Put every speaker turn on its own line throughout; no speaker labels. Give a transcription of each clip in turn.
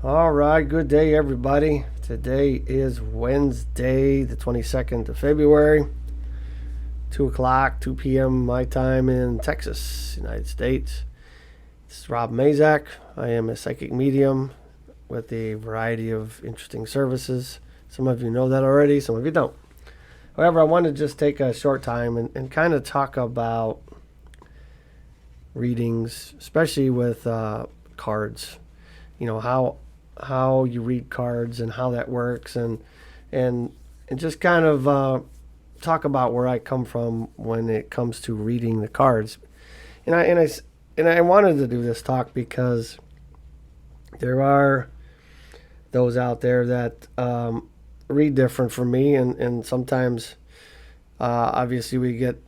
All right, good day, everybody. Today is Wednesday, the 22nd of February, 2 o'clock, 2 p.m. my time in Texas, United States. This is Rob Mazak. I am a psychic medium with a variety of interesting services. Some of you know that already, some of you don't. However, I want to just take a short time and kind of talk about readings, especially with cards. You know, how you read cards and how that works, and just kind of talk about where I come from when it comes to reading the cards. And I wanted to do this talk because there are those out there that read different from me, and sometimes obviously we get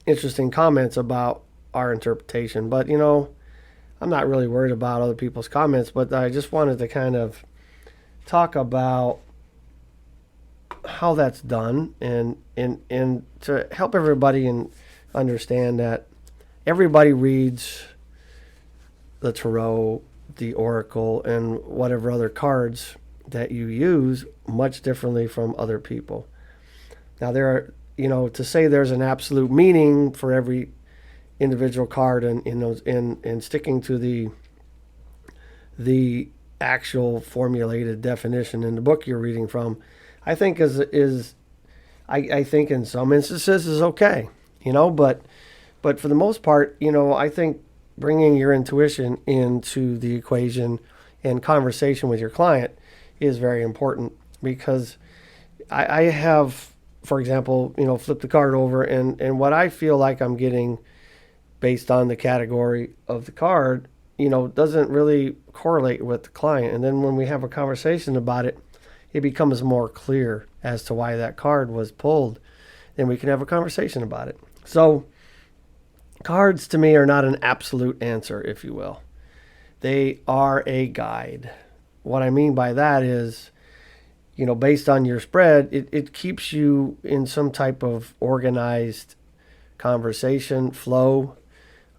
interesting comments about our interpretation. But I'm not really worried about other people's comments, but I just wanted to kind of talk about how that's done and to help everybody and understand that everybody reads the tarot, the oracle, and whatever other cards that you use much differently from other people. Now there are, to say there's an absolute meaning for every individual card and sticking to the actual formulated definition in the book you're reading from, I think I think in some instances is okay, but for the most part, I think bringing your intuition into the equation and conversation with your client is very important, because I have, for example, flipped the card over, and what I feel like I'm getting based on the category of the card, doesn't really correlate with the client. And then when we have a conversation about it, it becomes more clear as to why that card was pulled. Then we can have a conversation about it. So cards to me are not an absolute answer, if you will. They are a guide. What I mean by that is, based on your spread, it keeps you in some type of organized conversation flow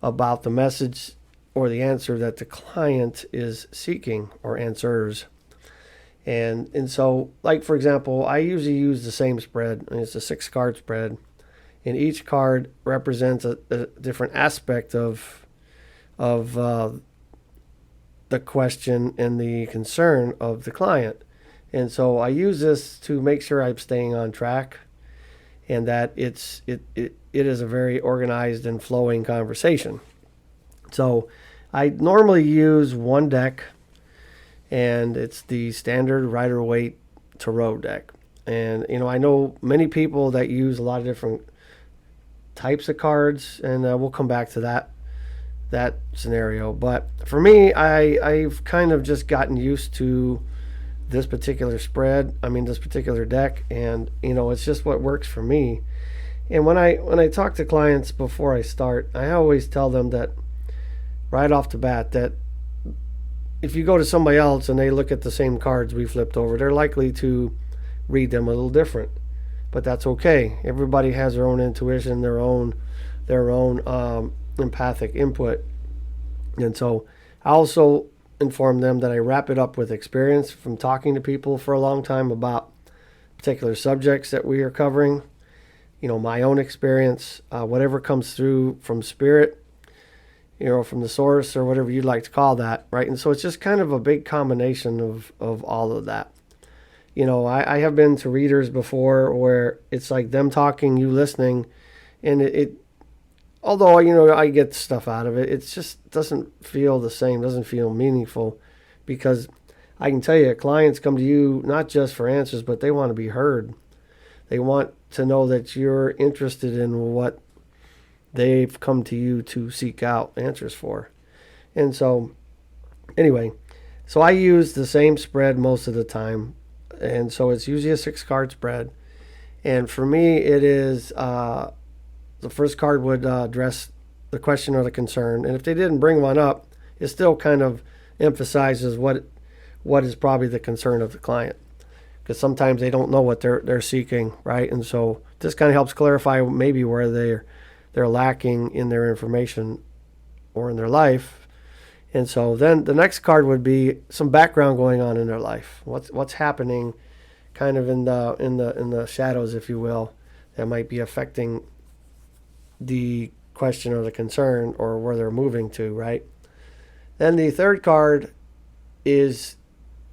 about the message or the answer that the client is seeking, or answers. And so, like, for example, I usually use the same spread, and it's a 6-card spread, and each card represents a different aspect of the question and the concern of the client. And so I use this to make sure I'm staying on track, and that it is a very organized and flowing conversation. So I normally use one deck, and it's the standard Rider-Waite Tarot deck. And I know many people that use a lot of different types of cards, and we'll come back to that scenario. But for me, I've kind of just gotten used to this particular spread. This particular deck, and it's just what works for me. And when I talk to clients before I start, I always tell them that right off the bat, that if you go to somebody else and they look at the same cards we flipped over, they're likely to read them a little different. But that's okay. Everybody has their own intuition, their own empathic input. And so I also inform them that I wrap it up with experience from talking to people for a long time about particular subjects that we are covering. My own experience, whatever comes through from spirit, from the source, or whatever you'd like to call that, right? And so it's just kind of a big combination of all of that. I have been to readers before where it's like them talking, you listening, and it although, I get stuff out of it, it just doesn't feel the same, doesn't feel meaningful, because I can tell you, clients come to you not just for answers, but they want to be heard. They want to know that you're interested in what they've come to you to seek out answers for. And so, anyway, so I use the same spread most of the time. And so it's usually a 6-card spread. And for me, it is the first card would address the question or the concern. And if they didn't bring one up, it still kind of emphasizes what is probably the concern of the client, because sometimes they don't know what they're seeking, right? And so this kind of helps clarify maybe where they're lacking in their information or in their life, And so then the next card would be some background going on in their life. What's happening, kind of in the shadows, if you will, that might be affecting the question or the concern or where they're moving to, right? Then the third card is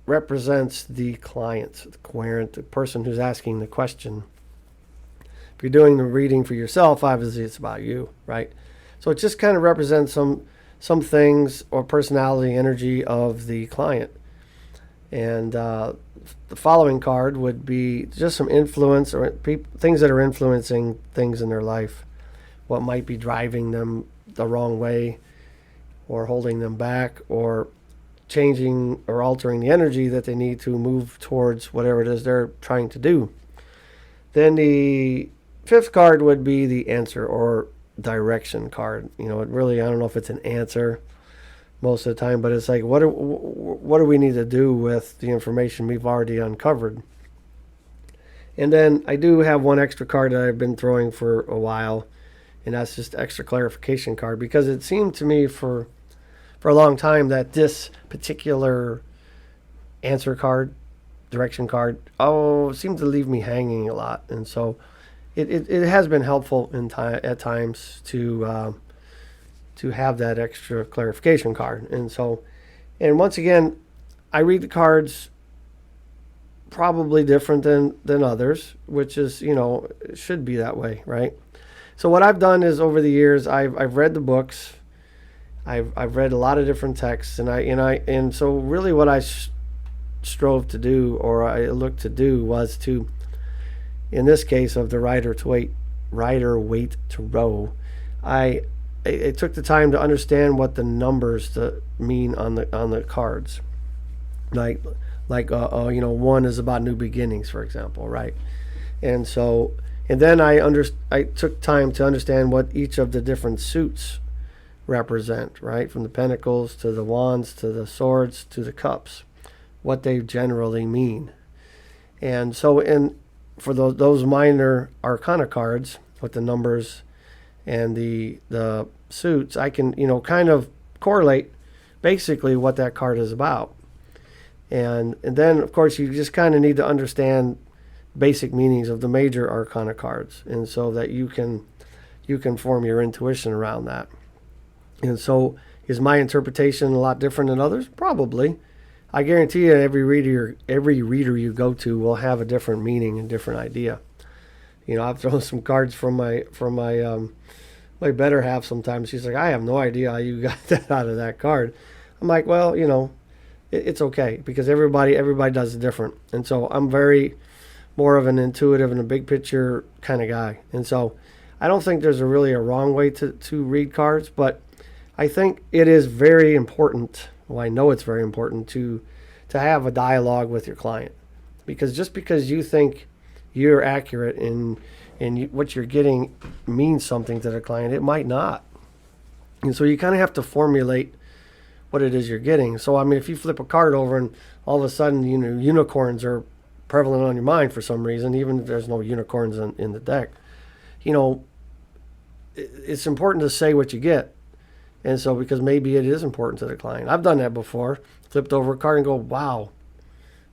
represents the client, the querent, the person who's asking the question. If you're doing the reading for yourself, obviously it's about you, right? So it just kind of represents some things or personality, energy of the client. And the following card would be just some influence or things that are influencing things in their life. What might be driving them the wrong way or holding them back or changing or altering the energy that they need to move towards whatever it is they're trying to do. Then the fifth card would be the answer or direction card. It really, I don't know if it's an answer most of the time, but it's like, what do we need to do with the information we've already uncovered? And then I do have one extra card that I've been throwing for a while, and that's just extra clarification card, because it seemed to me for a long time that this particular answer card, direction card, seemed to leave me hanging a lot. And so it has been helpful at times to have that extra clarification card. And once again, I read the cards probably different than others, which is, it should be that way, right? So what I've done is over the years, I've read the books. I've read a lot of different texts, and so really what I strove to do, or I looked to do, was to, in this case of the rider weight to row, I took the time to understand what the numbers mean on the cards, like one is about new beginnings, for example, right? And then I took time to understand what each of the different suits represent, right? From the pentacles to the wands to the swords to the cups, what they generally mean. And so for those minor arcana cards with the numbers and the suits, I can kind of correlate basically what that card is about. And then of course you just kind of need to understand basic meanings of the major arcana cards, and so that you can form your intuition around that. And so, is my interpretation a lot different than others? Probably. I guarantee you, every reader you go to will have a different meaning and different idea. I've thrown some cards from my better half sometimes. She's like, I have no idea how you got that out of that card. I'm like, well, it's okay, because everybody does it different. And so I'm very more of an intuitive and a big picture kind of guy. And so I don't think there's really a wrong way to read cards, but I think it is very important. Well, I know it's very important to have a dialogue with your client, because just because you think you're accurate in what you're getting means something to the client, it might not. And so you kind of have to formulate what it is you're getting. So I mean, if you flip a card over and all of a sudden unicorns are prevalent on your mind for some reason, even if there's no unicorns in the deck, it's important to say what you get. And so, because maybe it is important to the client. I've done that before. Flipped over a card and go, wow,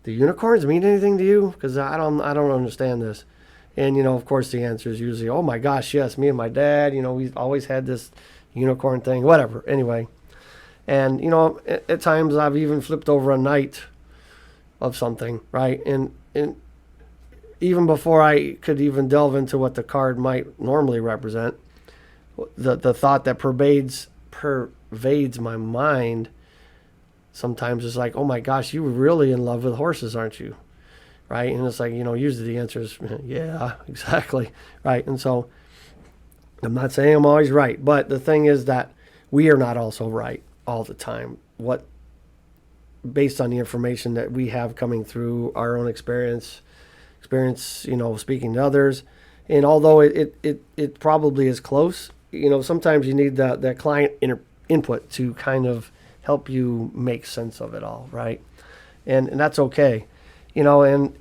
do unicorns mean anything to you? Because I don't understand this. And, of course the answer is usually, oh my gosh, yes, me and my dad, we've always had this unicorn thing, whatever. Anyway. And, at times I've even flipped over a knight of something, right? And even before I could even delve into what the card might normally represent, the thought that pervades my mind sometimes is like, oh my gosh, you're really in love with horses, aren't you? Right? And it's like, usually the answer is, yeah, exactly. Right? And so I'm not saying I'm always right, but the thing is that we are not also right all the time. Based on the information that we have coming through our own experience, speaking to others. And although it probably is close, sometimes you need that client input to kind of help you make sense of it all, right? And that's okay, and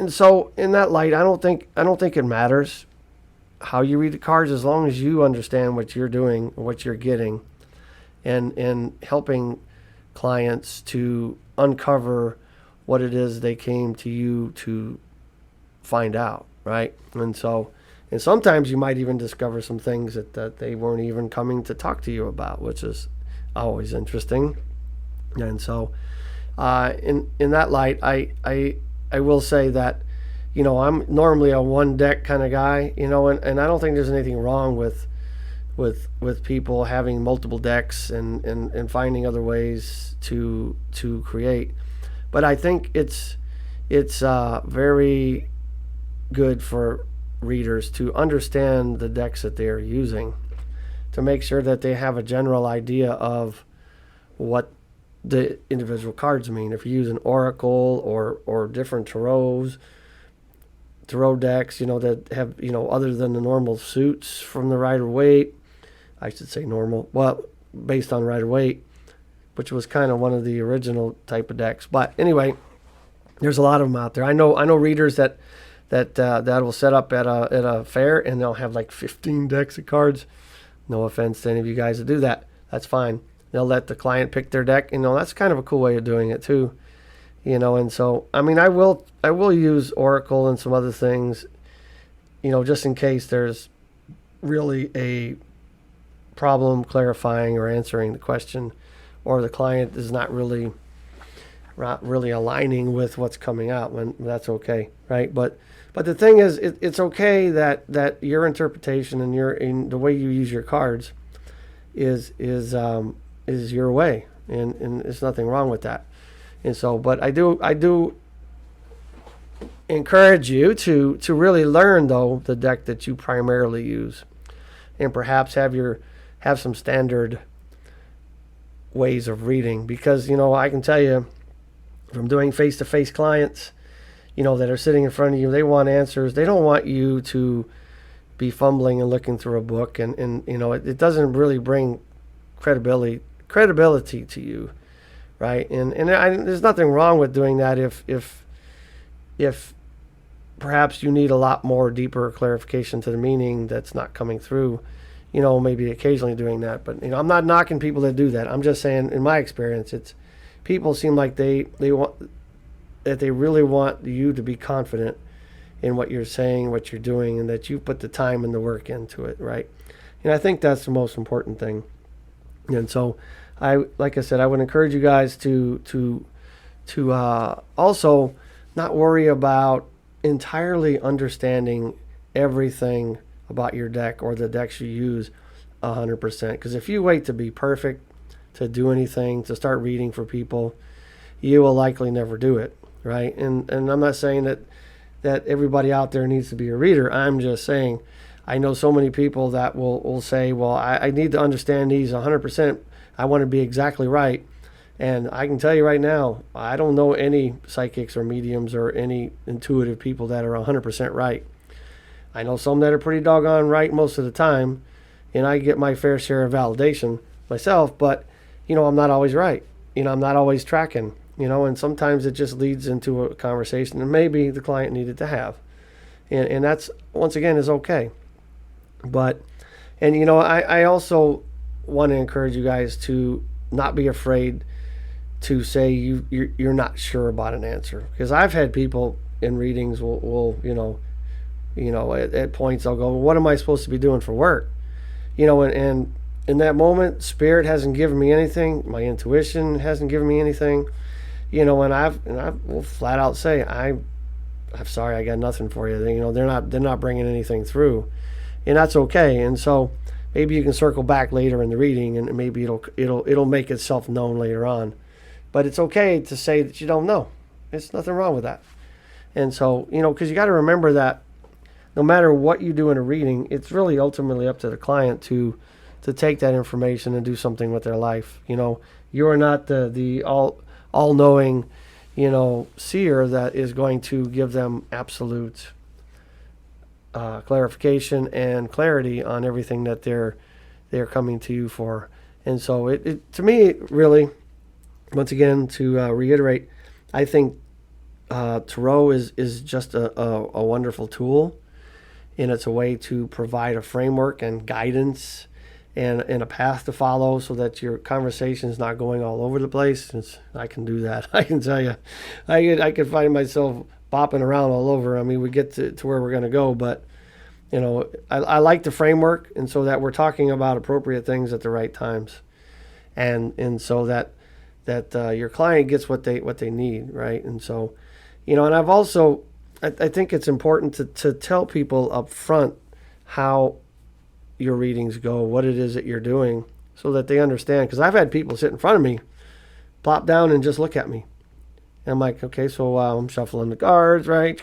so in that light, I don't think it matters how you read the cards, as long as you understand what you're doing, what you're getting, and helping clients to uncover what it is they came to you to find out, right? And sometimes you might even discover some things that they weren't even coming to talk to you about, which is always interesting. And so, in that light, I will say that, I'm normally a one deck kind of guy, and I don't think there's anything wrong with people having multiple decks and finding other ways to create. But I think it's very good for readers to understand the decks that they are using, to make sure that they have a general idea of what the individual cards mean. If you use an oracle or different tarot decks, that have, other than the normal suits from the Rider-Waite, I should say normal, well, based on Rider-Waite, which was kind of one of the original type of decks. But anyway, there's a lot of them out there. I know readers that will set up at a fair and they'll have like 15 decks of cards. No offense to any of you guys that do that. That's fine. They'll let the client pick their deck. That's kind of a cool way of doing it too. And so, I will use Oracle and some other things, just in case there's really a problem clarifying or answering the question, or the client is not really aligning with what's coming out. When that's okay, right? But the thing is, it's okay that your interpretation and in the way you use your cards is your way, and there's nothing wrong with that. And so, but I do encourage you to really learn, though, the deck that you primarily use, and perhaps have some standard ways of reading, because I can tell you from doing face-to-face clients, that are sitting in front of you, they want answers. They don't want you to be fumbling and looking through a book, and it doesn't really bring credibility to you, right? And there's nothing wrong with doing that if perhaps you need a lot more deeper clarification to the meaning that's not coming through, maybe occasionally doing that. But I'm not knocking people that do that. I'm just saying, in my experience, it's people seem like they really want you to be confident in what you're saying, what you're doing, and that you put the time and the work into it, right? And I think that's the most important thing. And so, like I said, I would encourage you guys to also not worry about entirely understanding everything about your deck or the decks you use 100%. Because if you wait to be perfect to do anything, to start reading for people, you will likely never do it, right? And I'm not saying that everybody out there needs to be a reader. I'm just saying I know so many people that will say, well, I need to understand these 100%. I want to be exactly right. And I can tell you right now, I don't know any psychics or mediums or any intuitive people that are 100% right. I know some that are pretty doggone right most of the time, and I get my fair share of validation myself, but, I'm not always right. I'm not always tracking, and sometimes it just leads into a conversation that maybe the client needed to have. And that's, once again, is okay. But, I also want to encourage you guys to not be afraid to say you're not sure about an answer, because I've had people in readings will at points I'll go, well, what am I supposed to be doing for work? And in that moment, spirit hasn't given me anything, my intuition hasn't given me anything, and I will flat out say, I'm sorry, I got nothing for you. They're not bringing anything through, and that's okay. And so maybe you can circle back later in the reading, and maybe it'll make itself known later on. But it's okay to say that you don't know. There's nothing wrong with that. And so, because you got to remember that no matter what you do in a reading, it's really ultimately up to the client to take that information and do something with their life. You are not the all-knowing, seer that is going to give them absolute clarification and clarity on everything that they're coming to you for. And so it to me, really, once again, to reiterate, I think tarot is just a wonderful tool, and it's a way to provide a framework and guidance and a path to follow so that your conversation is not going all over the place. Since I can do that, I can tell you, I can find myself bopping around all over. I mean, we get to where we're going to go, but I like the framework, and so that we're talking about appropriate things at the right times, and so that your client gets what they need, right? And so, and I've also, I think it's important to tell people up front how your readings go, what it is that you're doing, so that they understand. Because I've had people sit in front of me, plop down, and just look at me. And I'm like, okay, so I'm shuffling the cards, right?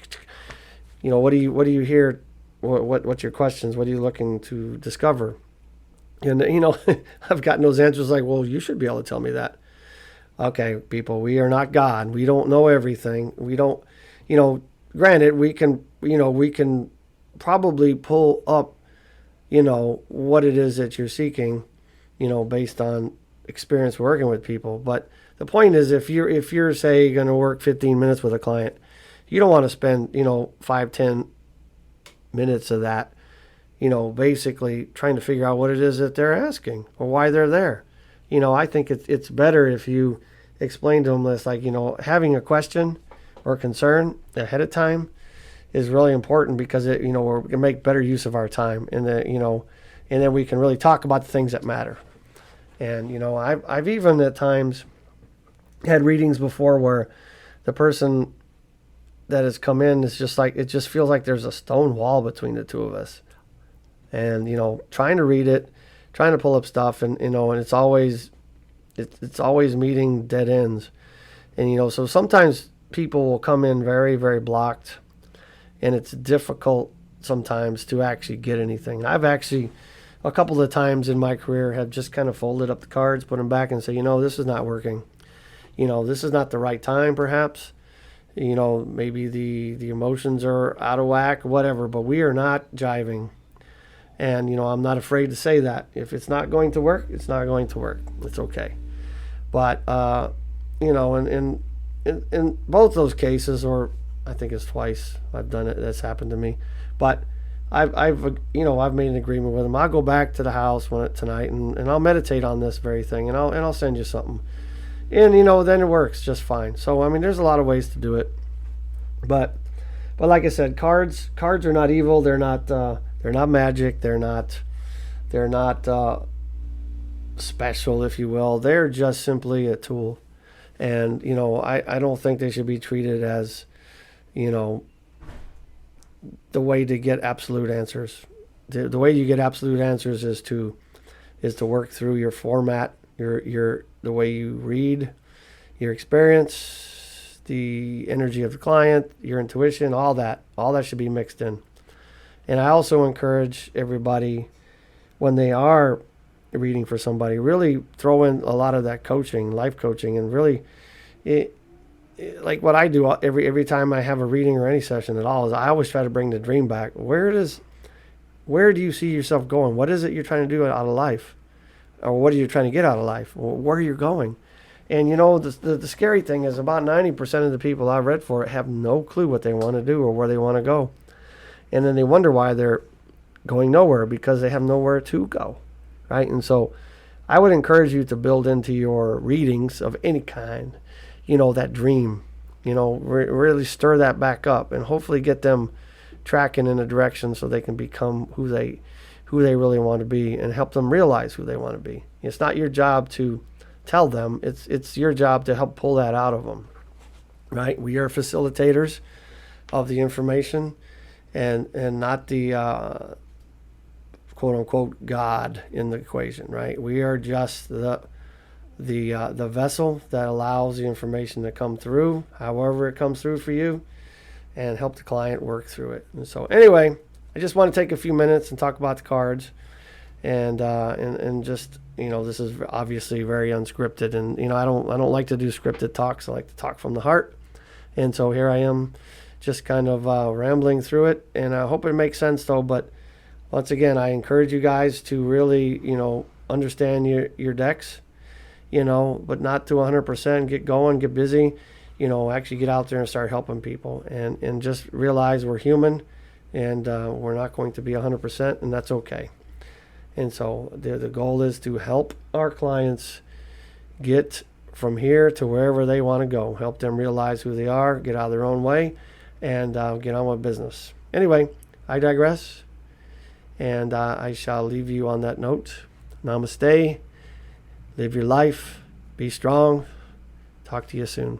What do you hear? What's your questions? What are you looking to discover? And I've gotten those answers like, well, you should be able to tell me that. Okay, people, we are not God. We don't know everything. We don't, granted, we can probably pull up, what it is that you're seeking, based on experience working with people. But the point is, if you're say going to work 15 minutes with a client, you don't want to spend, 5-10 minutes of that, basically trying to figure out what it is that they're asking or why they're there. I think it's better if you explain to them this, like, having a question or concern ahead of time is really important, because we're going to make better use of our time, and then we can really talk about the things that matter. And, I've even at times had readings before where the person that has come in is just like, it just feels like there's a stone wall between the two of us. And, trying to read it, trying to pull up stuff, and it's always meeting dead ends. And, so sometimes people will come in very, very blocked, and it's difficult sometimes to actually get anything. I've actually, a couple of times in my career, have just kind of folded up the cards, put them back, and say, this is not working. This is not the right time, perhaps. Maybe the emotions are out of whack, whatever, but we are not jiving. And, I'm not afraid to say that. If it's not going to work, it's not going to work. It's okay. But, in both those cases, or I think it's twice I've done it, that's happened to me. But I've made an agreement with them. I'll go back to the house tonight and I'll meditate on this very thing, and I'll send you something. And, then it works just fine. So, I mean, there's a lot of ways to do it. But like I said, cards are not evil. They're not magic. They're not special, if you will. They're just simply a tool. And, I don't think they should be treated as, the way to get absolute answers. The way you get absolute answers is to work through your format, the way you read, your experience, the energy of the client, your intuition, all that should be mixed in. And I also encourage everybody, when they are reading for somebody, really throw in a lot of that coaching, life coaching, and really, like what I do every time I have a reading or any session at all, is I always try to bring the dream back. Where do you see yourself going? What is it you're trying to do out of life? Or what are you trying to get out of life? Where are you going? And, the scary thing is about 90% of the people I've read for have no clue what they want to do or where they want to go. And then they wonder why they're going nowhere, because they have nowhere to go, right? And so I would encourage you to build into your readings of any kind, that dream, really stir that back up and hopefully get them tracking in a direction so they can become who they really want to be, and help them realize who they want to be. It's not your job to tell them. It's your job to help pull that out of them, right? We are facilitators of the information, and not the quote unquote God in the equation, right? We are just the vessel that allows the information to come through, however it comes through for you, and help the client work through it. And so anyway, I just want to take a few minutes and talk about the cards, and just, this is obviously very unscripted, and I don't like to do scripted talks. I like to talk from the heart, and so here I am, just kind of rambling through it, and I hope it makes sense though. But once again, I encourage you guys to really, understand your decks, but not to 100%. Get going, get busy, actually get out there and start helping people, and just realize we're human, and we're not going to be 100%, and that's okay. And so the goal is to help our clients get from here to wherever they want to go, help them realize who they are, get out of their own way, and get on with business. Anyway, I digress, and I shall leave you on that note. Namaste. Live your life. Be strong. Talk to you soon.